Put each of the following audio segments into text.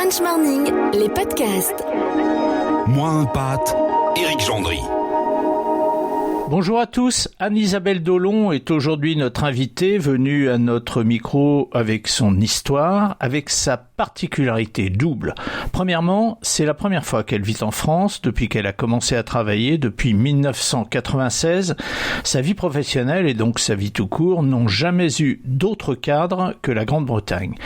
French Morning, les podcasts. Moins un pâte, Éric Gendry. Bonjour à tous, Anne-Isabelle Dolon est aujourd'hui notre invitée, venue à notre micro avec son histoire, avec sa particularité double. Premièrement, c'est la première fois qu'elle vit en France depuis qu'elle a commencé à travailler, depuis 1996. Sa vie professionnelle et donc sa vie tout court n'ont jamais eu d'autre cadre que la Grande-Bretagne.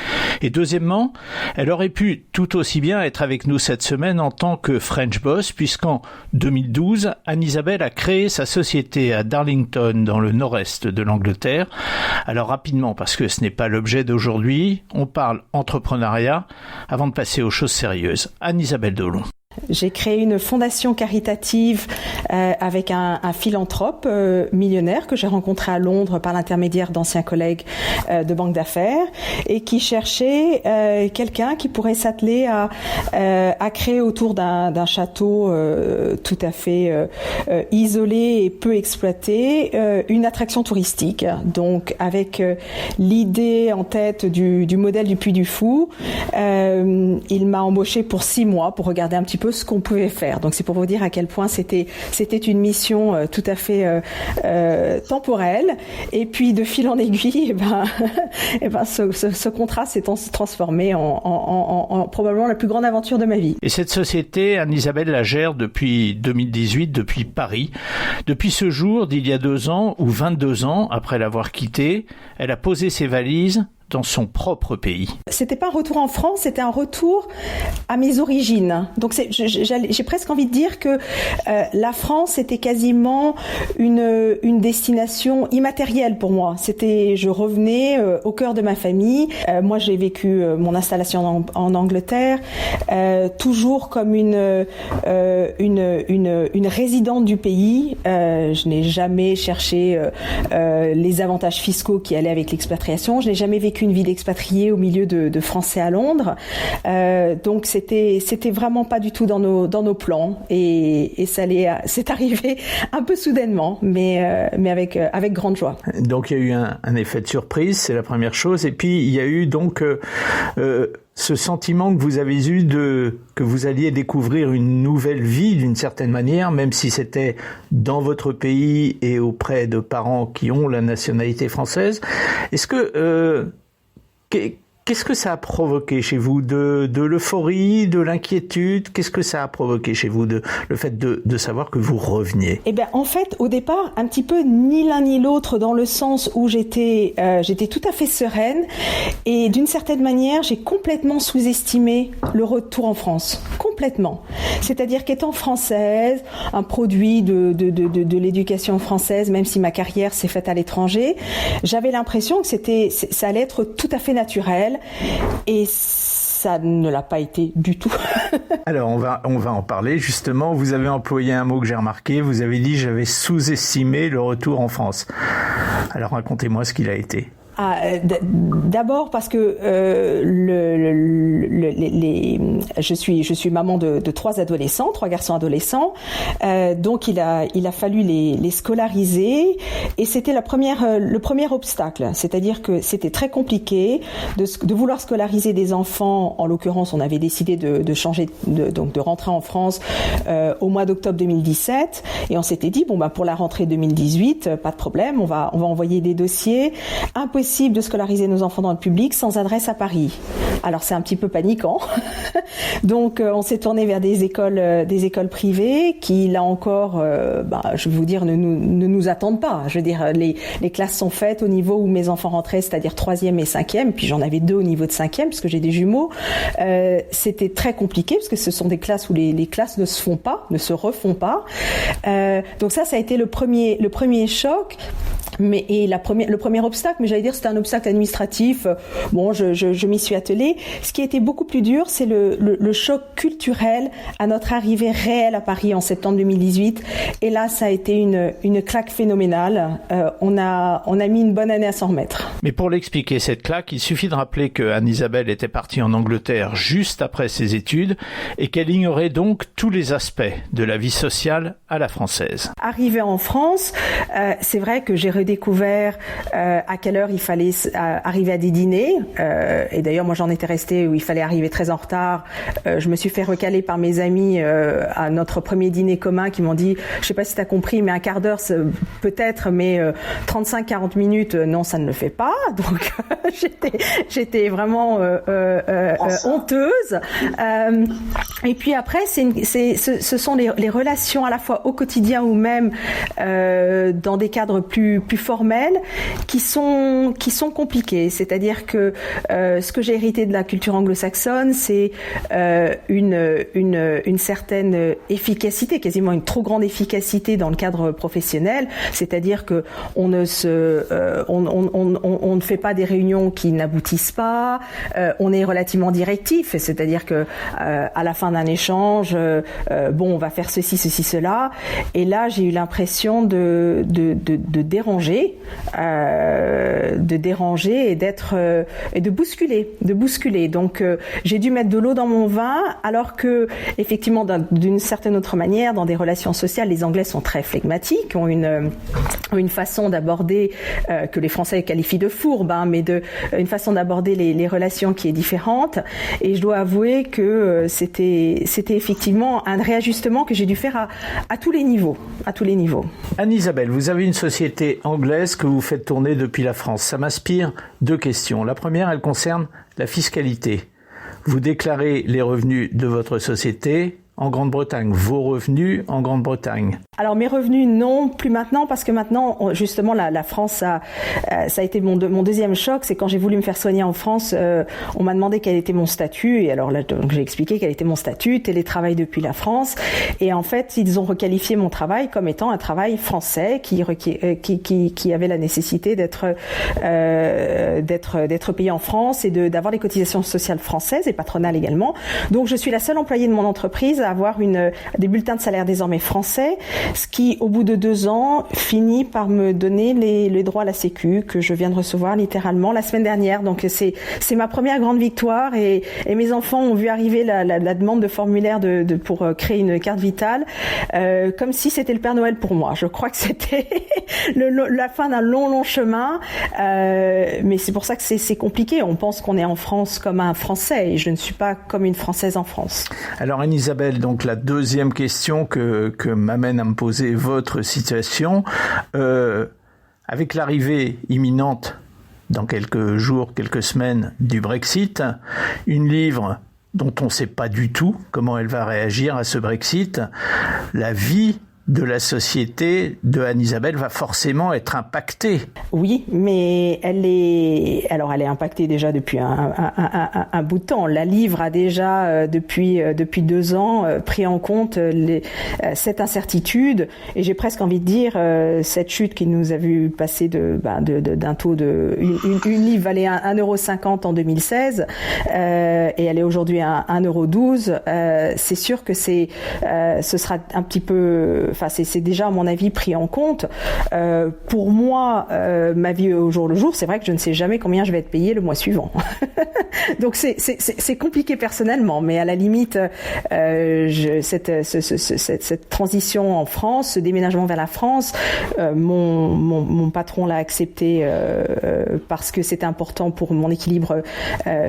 Et deuxièmement, elle aurait pu tout aussi bien être avec nous cette semaine en tant que French Boss, puisqu'en 2012, Anne-Isabelle a créé sa société à Darlington, dans le nord-est de l'Angleterre. Alors rapidement, parce que ce n'est pas l'objet d'aujourd'hui, on parle entrepreneuriat avant de passer aux choses sérieuses. Anne-Isabelle Dolon. J'ai créé une fondation caritative avec un philanthrope millionnaire que j'ai rencontré à Londres par l'intermédiaire d'anciens collègues de banque d'affaires et qui cherchait quelqu'un qui pourrait s'atteler à créer autour d'un château tout à fait isolé et peu exploité une attraction touristique. Donc avec l'idée en tête du modèle du Puy du Fou, il m'a embauché pour 6 mois pour regarder un petit peu ce qu'on pouvait faire. Donc c'est pour vous dire à quel point c'était une mission tout à fait temporelle. Et puis de fil en aiguille, ce contrat s'est transformé en probablement la plus grande aventure de ma vie. Et cette société, Anne-Isabelle la gère depuis 2018, depuis Paris. Depuis ce jour d'il y a 2 ans ou 22 ans après l'avoir quitté, elle a posé ses valises dans son propre pays. C'était pas un retour en France, c'était un retour à mes origines. Donc j'ai presque envie de dire que la France était quasiment une destination immatérielle pour moi. Je revenais au cœur de ma famille. Moi, j'ai vécu mon installation en Angleterre toujours comme une résidente du pays. Je n'ai jamais cherché les avantages fiscaux qui allaient avec l'expatriation. Je n'ai jamais vécu une vie d'expatrié au milieu de Français à Londres. Donc c'était vraiment pas du tout dans nos plans et c'est arrivé un peu soudainement, mais avec grande joie. Donc il y a eu un effet de surprise, c'est la première chose, et puis il y a eu donc ce sentiment que vous avez eu que vous alliez découvrir une nouvelle vie d'une certaine manière, même si c'était dans votre pays et auprès de parents qui ont la nationalité française. Est-ce que qu'est-ce que ça a provoqué chez vous? De l'euphorie, de l'inquiétude? Qu'est-ce que ça a provoqué chez vous, le fait de savoir que vous reveniez? Eh bien, en fait, au départ, un petit peu ni l'un ni l'autre, dans le sens où j'étais tout à fait sereine et d'une certaine manière, j'ai complètement sous-estimé le retour en France. Complètement. C'est-à-dire qu'étant française, un produit de l'éducation française, même si ma carrière s'est faite à l'étranger, j'avais l'impression que ça allait être tout à fait naturel. Et ça ne l'a pas été du tout. Alors, on va en parler justement. Vous avez employé un mot que j'ai remarqué. Vous avez dit « j'avais sous-estimé le retour en France ». Alors, racontez-moi ce qu'il a été. D'abord parce que je suis maman de 3 garçons adolescents, donc il a fallu les scolariser et c'était le premier obstacle, c'est-à-dire que c'était très compliqué de vouloir scolariser des enfants. En l'occurrence, on avait décidé de changer, de rentrer en France au mois d'octobre 2017 et on s'était dit pour la rentrée 2018, pas de problème, on va envoyer des dossiers. Impossible de scolariser nos enfants dans le public sans adresse à Paris. Alors c'est un petit peu paniquant. Donc on s'est tourné vers des écoles privées qui là encore, je vais vous dire, ne nous attendent pas. Je veux dire, les classes sont faites au niveau où mes enfants rentraient, c'est-à-dire 3e et 5e, puis j'en avais 2 au niveau de 5e puisque j'ai des jumeaux. C'était très compliqué parce que ce sont des classes où les classes ne se refont pas. Donc ça a été le premier choc. Le premier obstacle, mais j'allais dire c'était un obstacle administratif. Bon, je m'y suis attelée. Ce qui a été beaucoup plus dur, c'est le choc culturel à notre arrivée réelle à Paris en septembre 2018. Et là, ça a été une claque phénoménale. On a mis une bonne année à s'en remettre. Mais pour l'expliquer, cette claque, il suffit de rappeler que Anne-Isabelle était partie en Angleterre juste après ses études et qu'elle ignorait donc tous les aspects de la vie sociale à la française. Arrivée en France, c'est vrai que j'ai j'ai redécouvert à quelle heure il fallait arriver à des dîners. Et d'ailleurs, moi, j'en étais restée où il fallait arriver très en retard. Je me suis fait recaler par mes amis à notre premier dîner commun qui m'ont dit, je sais pas si tu as compris, mais un quart d'heure peut-être, mais 35-40 minutes, non, ça ne le fait pas. Donc, j'étais vraiment honteuse. Et puis après, ce sont les relations à la fois au quotidien ou même dans des cadres plus formels qui sont compliqués. C'est-à-dire que ce que j'ai hérité de la culture anglo-saxonne, c'est une certaine efficacité, quasiment une trop grande efficacité dans le cadre professionnel. C'est-à-dire que on ne fait pas des réunions qui n'aboutissent pas. On est relativement directif, c'est-à-dire que à la fin d'un échange, on va faire ceci, cela. Et là, j'ai eu l'impression de déranger et de bousculer. Donc, j'ai dû mettre de l'eau dans mon vin, alors que, effectivement, d'une certaine autre manière, dans des relations sociales, les Anglais sont très flegmatiques, ont une façon d'aborder que les Français qualifient de fourbe, mais une façon d'aborder les relations qui est différente. Et je dois avouer que c'était effectivement un réajustement que j'ai dû faire à tous les niveaux. Anne-Isabelle, vous avez une société anglaise que vous faites tourner depuis la France. Ça m'inspire 2 questions. La première, elle concerne la fiscalité. Vous déclarez les revenus de votre société en Grande-Bretagne, vos revenus en Grande-Bretagne. Alors mes revenus, non, plus maintenant, parce que maintenant, justement, la France, ça a été mon deuxième choc. C'est quand j'ai voulu me faire soigner en France, on m'a demandé quel était mon statut. Et alors là, donc, j'ai expliqué quel était mon statut, télétravail depuis la France. Et en fait, ils ont requalifié mon travail comme étant un travail français qui avait la nécessité d'être payé en France et d'avoir des cotisations sociales françaises et patronales également. Donc je suis la seule employée de mon entreprise à avoir des bulletins de salaire désormais français, ce qui, au bout de 2 ans, finit par me donner les droits à la Sécu que je viens de recevoir littéralement la semaine dernière. Donc c'est ma première grande victoire et mes enfants ont vu arriver la demande de formulaire pour créer une carte vitale comme si c'était le Père Noël pour moi. Je crois que c'était la fin d'un long chemin, mais c'est pour ça que c'est compliqué. On pense qu'on est en France comme un Français et je ne suis pas comme une Française en France. Alors Anne-Isabelle, donc la deuxième question que m'amène à me poser votre situation, avec l'arrivée imminente dans quelques jours, quelques semaines du Brexit, une livre dont on ne sait pas du tout comment elle va réagir à ce Brexit, la vie de la société de Anne-Isabelle va forcément être impactée. Oui, mais elle est impactée déjà depuis un bout de temps. La livre a déjà depuis 2 ans pris en compte cette incertitude et j'ai presque envie de dire cette chute qui nous a vu passer d'un taux de une livre valait 1,50 € en 2016 et elle est aujourd'hui à 1,12 €. C'est sûr que ce sera un petit peu. Enfin, c'est déjà à mon avis pris en compte. Pour moi, ma vie au jour le jour, c'est vrai que je ne sais jamais combien je vais être payée le mois suivant. Donc c'est compliqué personnellement, mais à la limite, cette transition en France, ce déménagement vers la France, mon patron l'a accepté parce que c'était important pour mon équilibre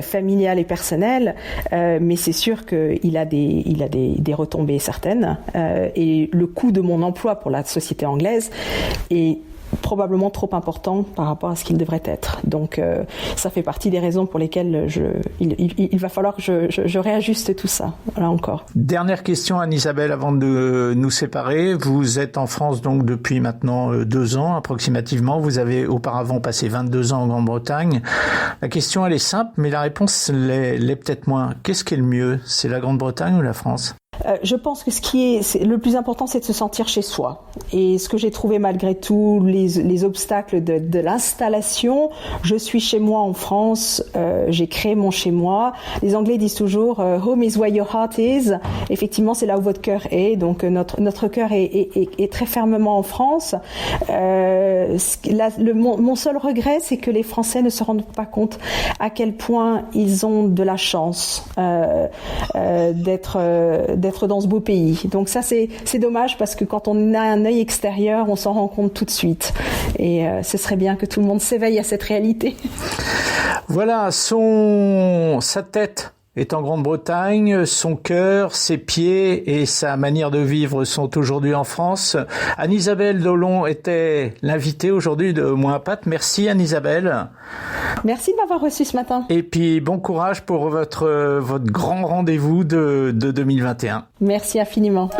familial et personnel. Mais c'est sûr qu'il a des retombées certaines et le coût de mon emploi pour la société anglaise est probablement trop important par rapport à ce qu'il devrait être. Donc ça fait partie des raisons pour lesquelles il va falloir que je réajuste tout ça, là encore. Dernière question Anne-Isabelle avant de nous séparer. Vous êtes en France donc depuis maintenant 2 ans approximativement. Vous avez auparavant passé 22 ans en Grande-Bretagne. La question elle est simple mais la réponse l'est peut-être moins. Qu'est-ce qui est le mieux? C'est la Grande-Bretagne ou la France? Je pense que le plus important, c'est de se sentir chez soi. Et ce que j'ai trouvé malgré tout, les obstacles de l'installation, je suis chez moi en France, j'ai créé mon chez moi. Les Anglais disent toujours home is where your heart is. Effectivement, c'est là où votre cœur est. Donc notre cœur est très fermement en France. Mon seul regret, c'est que les Français ne se rendent pas compte à quel point ils ont de la chance d'être d'être dans ce beau pays. Donc ça, c'est dommage parce que quand on a un œil extérieur, on s'en rend compte tout de suite. Et ce serait bien que tout le monde s'éveille à cette réalité. Voilà, sa tête est en Grande-Bretagne, son cœur, ses pieds et sa manière de vivre sont aujourd'hui en France. Anne-Isabelle Dolon était l'invitée aujourd'hui de Moins Pat. Merci Anne-Isabelle. Merci de m'avoir reçu ce matin. Et puis bon courage pour votre grand rendez-vous de 2021. Merci infiniment.